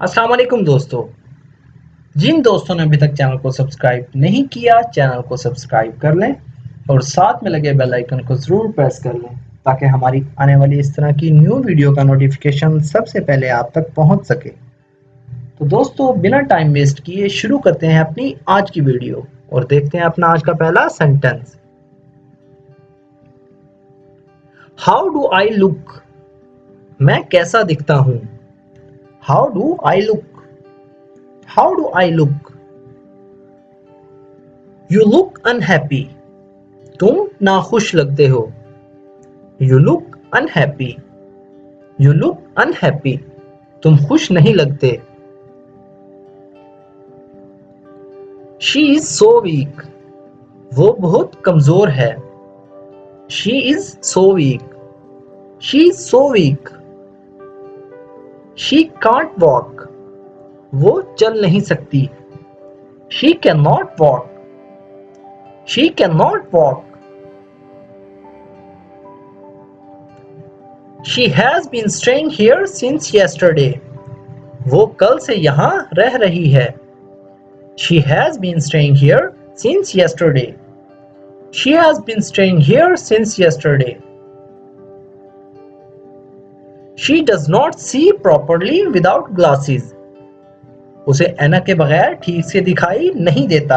अस्सलाम वालेकुम दोस्तों। जिन दोस्तों ने अभी तक चैनल को सब्सक्राइब नहीं किया, चैनल को सब्सक्राइब कर लें और साथ में लगे बेल आइकन को ज़रूर प्रेस कर लें ताकि हमारी आने वाली इस तरह की न्यू वीडियो का नोटिफिकेशन सबसे पहले आप तक पहुंच सके। तो दोस्तों, बिना टाइम वेस्ट किए शुरू करते हैं अपनी आज की वीडियो और देखते हैं अपना आज का पहला sentence. How do I look? मैं कैसा दिखता हूँ? How do I look? How do I look? You look unhappy. तुम नाखुश लगते हो। You look unhappy. You look unhappy. तुम खुश नहीं लगते। She is so weak. वो बहुत कमजोर है। She is so weak. She is so weak. She can't walk. वो चल नहीं सकती। She cannot walk. She cannot walk. She has been staying here since yesterday. वो कल से यहाँ रह रही है। She has been staying here since yesterday. She has been staying here since yesterday. She does not see properly without glasses. उसे ऐनक के बगैर ठीक से दिखाई नहीं देता।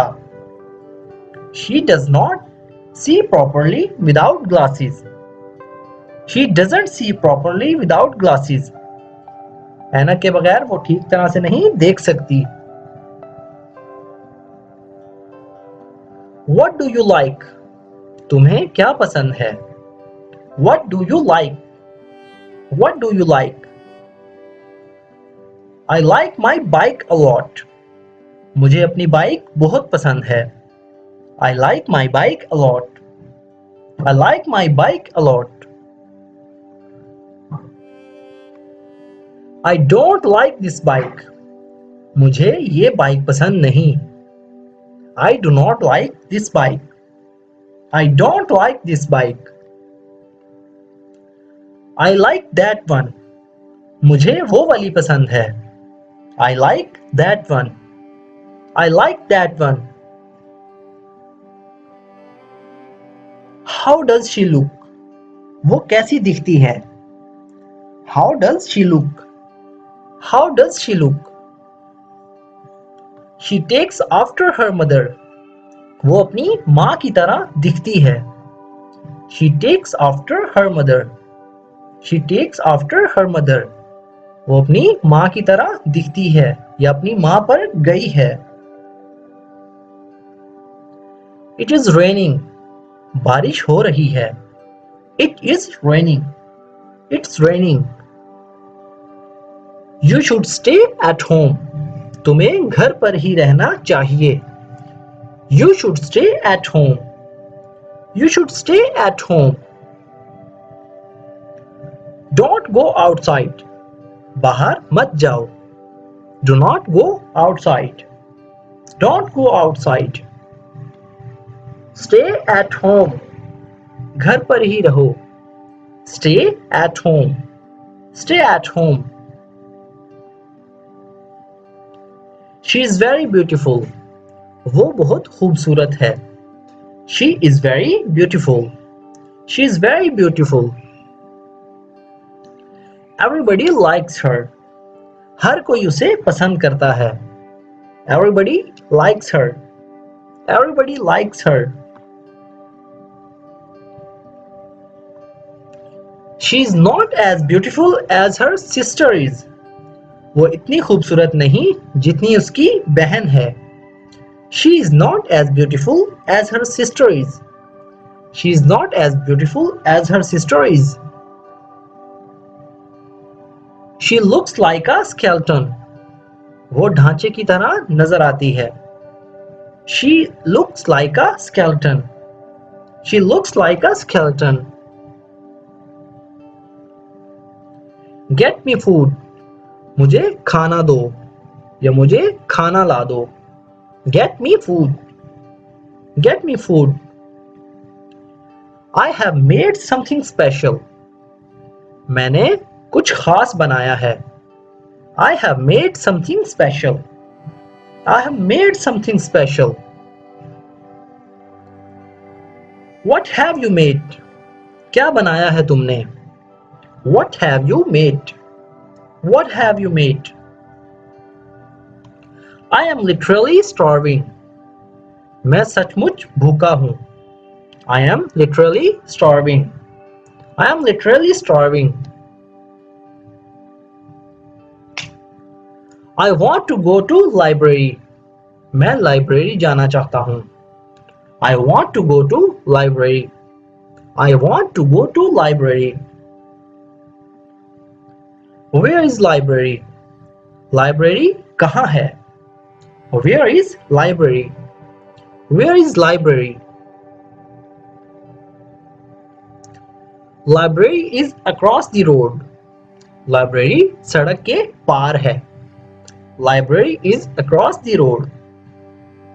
She does not see properly without glasses. She doesn't see properly without glasses. ऐनक के बगैर वो ठीक तरह से नहीं देख सकती। What do you like? तुम्हें क्या पसंद है? What do you like? What do you like? I like my bike a lot. मुझे अपनी बाइक बहुत पसंद है। I like my bike a lot. I like my bike a lot. I don't like this bike. मुझे ये bike पसंद नहीं। I do not like this bike. I don't like this bike. I like that one. मुझे वो वाली पसंद है। I like that one. I like that one. How does she look? वो कैसी दिखती है? How does she look? How does she look? She takes after her mother. वो अपनी माँ की तरह दिखती है। She takes after her mother. She takes after her mother. वो अपनी माँ की तरह दिखती है या अपनी माँ पर गई है। It is raining. बारिश हो रही है। It is raining. It's raining. You should stay at home. तुम्हें घर पर ही रहना चाहिए। You should stay at home. You should stay at home. Don't go outside. बाहर मत जाओ। Do not go outside. Don't go outside. Stay at home. घर पर ही रहो। Stay at home. Stay at home. She is very beautiful. वो बहुत खूबसूरत है। She is very beautiful. She is very beautiful. Everybody likes her. हर कोई उसे पसंद करता है। Everybody likes her. Everybody likes her. She is not as beautiful as her sister is. वो इतनी खूबसूरत नहीं जितनी उसकी बहन है। She is not as beautiful as her sister is. She is not as beautiful as her sister is. She looks like a skeleton. वो ढांचे की तरह नजर आती है। She looks like a skeleton. She looks like a skeleton. Get me food. मुझे खाना दो या मुझे खाना ला दो। Get me food. Get me food. I have made something special. मैंने कुछ खास बनाया है। I have made something special. I have made something special. What have you made? क्या बनाया है तुमने? What have you made? What have you made? I am literally starving. मैं सचमुच भूखा हूँ. I am literally starving. I am literally starving. I want to go to library. मैं library जाना चाहता हूँ. I want to go to library. I want to go to library. Where is library? Library कहाँ है? Where is library? Where is library? Library is across the road. Library सड़क के पार है. Library is across the road.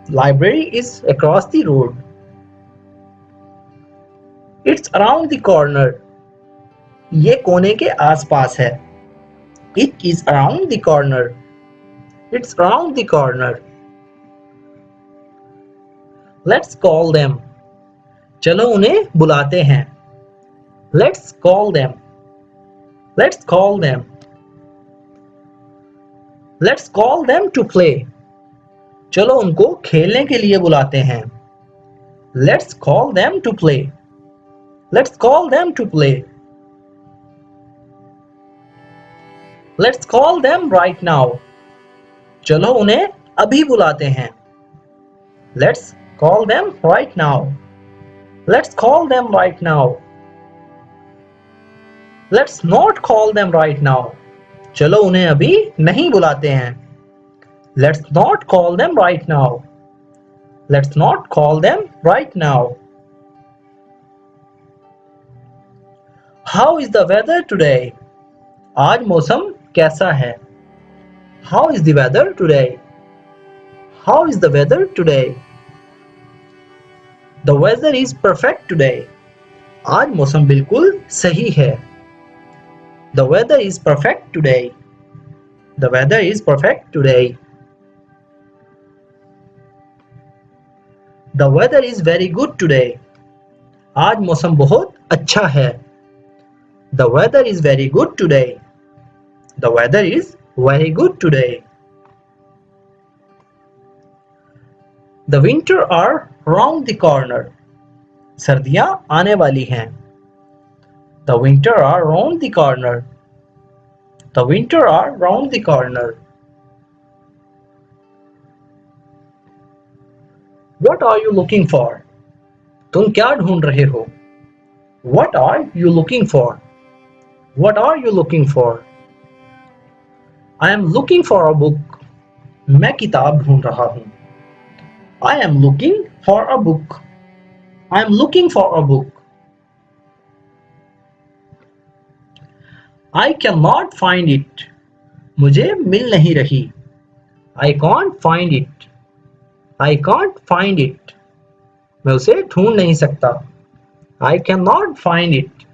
Library is across the road. It's around the corner. ये कोने के आसपास है. It is around the corner. It's around the corner. Let's call them. चलो उन्हें बुलाते हैं. Let's call them. Let's call them. Let's call them to play. चलो उनको खेलने के लिए बुलाते हैं. Let's call them to play. Let's call them to play. Let's call them right now. चलो उन्हें अभी बुलाते हैं. Let's call them right now. Let's call them right now. Let's not call them right now. चलो उन्हें अभी नहीं बुलाते हैं. Let's not call them right now. Let's not call them right now. How is the weather today? आज मौसम कैसा है? How is the weather today? How is the weather today? The weather is perfect today. आज मौसम बिल्कुल सही है. The weather is perfect today. The weather is perfect today. The weather is very good today. आज मौसम बहुत अच्छा है. The weather is very good today. The weather is very good today. The winter are round the corner. सर्दियां आने वाली हैं. The winter are round the corner. The winter are round the corner. What are you looking for? तुम क्या ढूंढ रहे हो? What are you looking for? What are you looking for? I am looking for a book. मैं किताब ढूंढ रहा हूँ. I am looking for a book. I am looking for a book. I cannot find it. मुझे मिल नहीं रही. I can't find it. I can't find it. मैं उसे ढूंढ नहीं सकता. I cannot find it.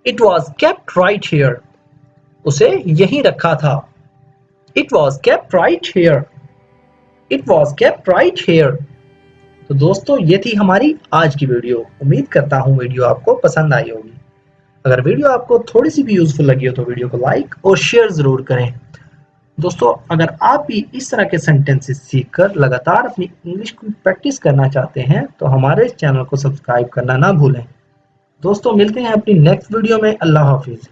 It was kept right here. उसे यहीं रखा था. It was kept right here. It was kept right here. तो दोस्तों ये थी हमारी आज की वीडियो. उम्मीद करता हूँ वीडियो आपको पसंद आई होगी. अगर वीडियो आपको थोड़ी सी भी यूजफुल लगी हो तो वीडियो को लाइक और शेयर जरूर करें. दोस्तों अगर आप भी इस तरह के सेंटेंसेस सीखकर लगातार अपनी इंग्लिश की प्रैक्टिस करना चाहते हैं तो हमारे चैनल को सब्सक्राइब करना ना भूलें. दोस्तों मिलते हैं अपनी नेक्स्ट वीडियो में. अल्लाह हाफिज.